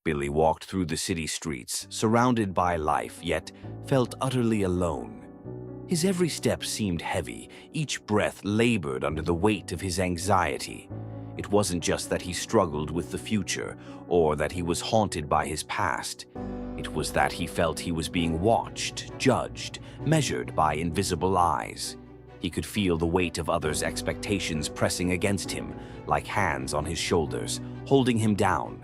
Billy walked through the city streets, surrounded by life, yet felt utterly alone. His every step seemed heavy, each breath labored under the weight of his anxiety. It wasn't just that he struggled with the future, or that he was haunted by his past. It was that he felt he was being watched, judged, measured by invisible eyes. He could feel the weight of others' expectations pressing against him, like hands on his shoulders, holding him down.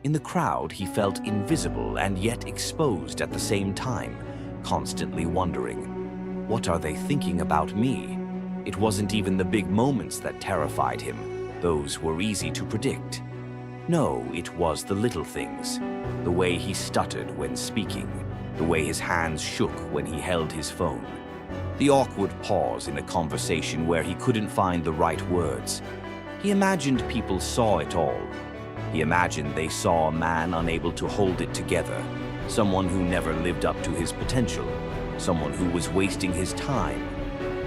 In the crowd, he felt invisible and yet exposed at the same time, constantly wondering, what are they thinking about me? It wasn't even the big moments that terrified him. Those were easy to predict. No, it was the little things. The way he stuttered when speaking, the way his hands shook when he held his phone. The awkward pause in a conversation where he couldn't find the right words. He imagined people saw it all. He imagined they saw a man unable to hold it together, someone who never lived up to his potential, someone who was wasting his time.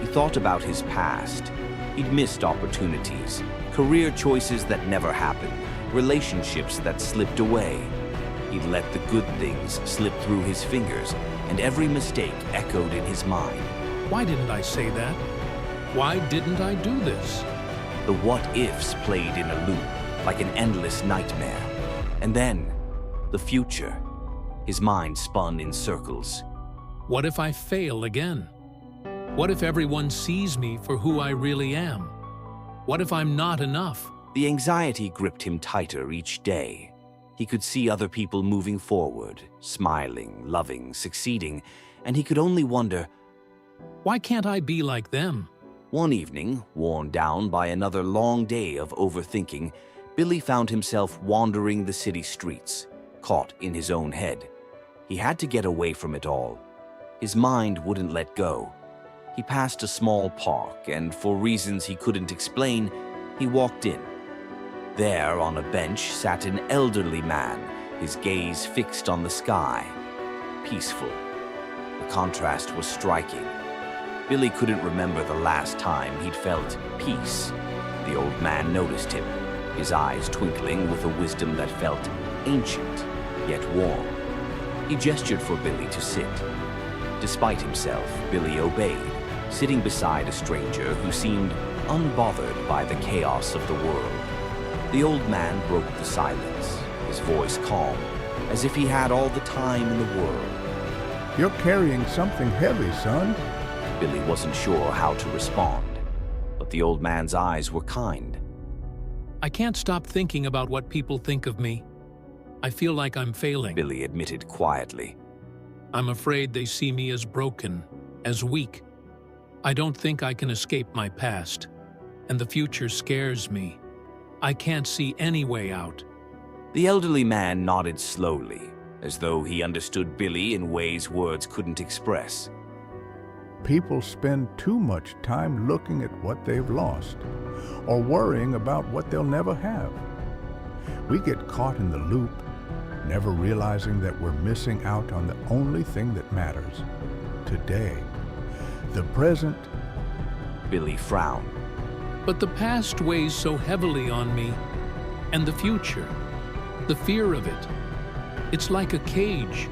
He thought about his past. He'd missed opportunities, career choices that never happened, relationships that slipped away. He'd let the good things slip through his fingers, and every mistake echoed in his mind. Why didn't I say that? Why didn't I do this? The what-ifs played in a loop, like an endless nightmare. And then, the future. His mind spun in circles. What if I fail again? What if everyone sees me for who I really am? What if I'm not enough? The anxiety gripped him tighter each day. He could see other people moving forward, smiling, loving, succeeding, and he could only wonder, why can't I be like them? One evening, worn down by another long day of overthinking, Billy found himself wandering the city streets, caught in his own head. He had to get away from it all. His mind wouldn't let go. He passed a small park, and for reasons he couldn't explain, he walked in. There, on a bench, sat an elderly man, his gaze fixed on the sky. Peaceful. The contrast was striking. Billy couldn't remember the last time he'd felt peace. The old man noticed him, his eyes twinkling with a wisdom that felt ancient, yet warm. He gestured for Billy to sit. Despite himself, Billy obeyed, sitting beside a stranger who seemed unbothered by the chaos of the world. The old man broke the silence, his voice calm, as if he had all the time in the world. You're carrying something heavy, son. Billy wasn't sure how to respond, but the old man's eyes were kind. I can't stop thinking about what people think of me. I feel like I'm failing. Billy admitted quietly. I'm afraid they see me as broken, as weak. I don't think I can escape my past, and the future scares me. I can't see any way out. The elderly man nodded slowly, as though he understood Billy in ways words couldn't express. People spend too much time looking at what they've lost, or worrying about what they'll never have. We get caught in the loop, never realizing that we're missing out on the only thing that matters, today. The present. Billy frowned. But the past weighs so heavily on me, and the future, the fear of it. It's like a cage.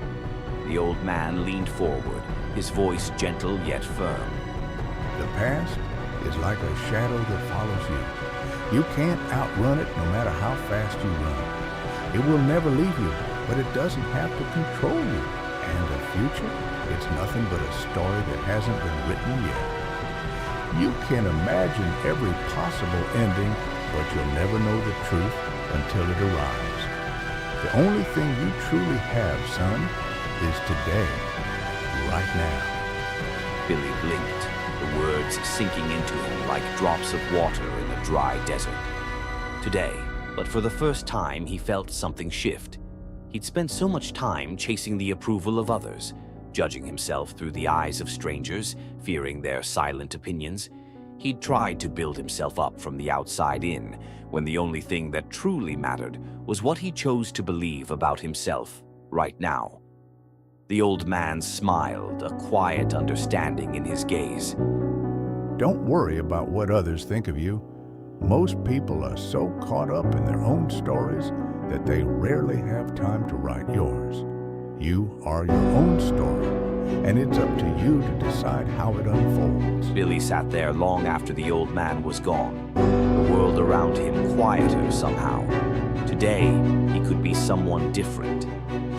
The old man leaned forward, his voice gentle yet firm. The past is like a shadow that follows you. You can't outrun it no matter how fast you run. It will never leave you, but it doesn't have to control you. And the future, it's nothing but a story that hasn't been written yet. You can imagine every possible ending, but you'll never know the truth until it arrives. The only thing you truly have, son, is today, right now. Billy blinked, the words sinking into him like drops of water in a dry desert. Today, but for the first time, he felt something shift. He'd spent so much time chasing the approval of others, judging himself through the eyes of strangers, fearing their silent opinions. He'd tried to build himself up from the outside in, when the only thing that truly mattered was what he chose to believe about himself right now. The old man smiled, a quiet understanding in his gaze. Don't worry about what others think of you. Most people are so caught up in their own stories, that they rarely have time to write yours. You are your own story, and it's up to you to decide how it unfolds. Billy sat there long after the old man was gone, the world around him quieter somehow. Today, he could be someone different.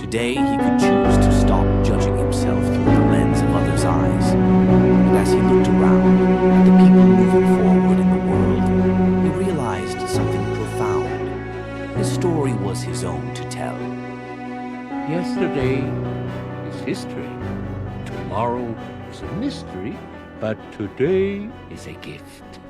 Today, he could choose to stop judging himself through the lens of others' eyes. And as he looked around at the people moving forward in the world, he realized something profound. His story was his own to tell. Yesterday is history. Tomorrow is a mystery, but today is a gift.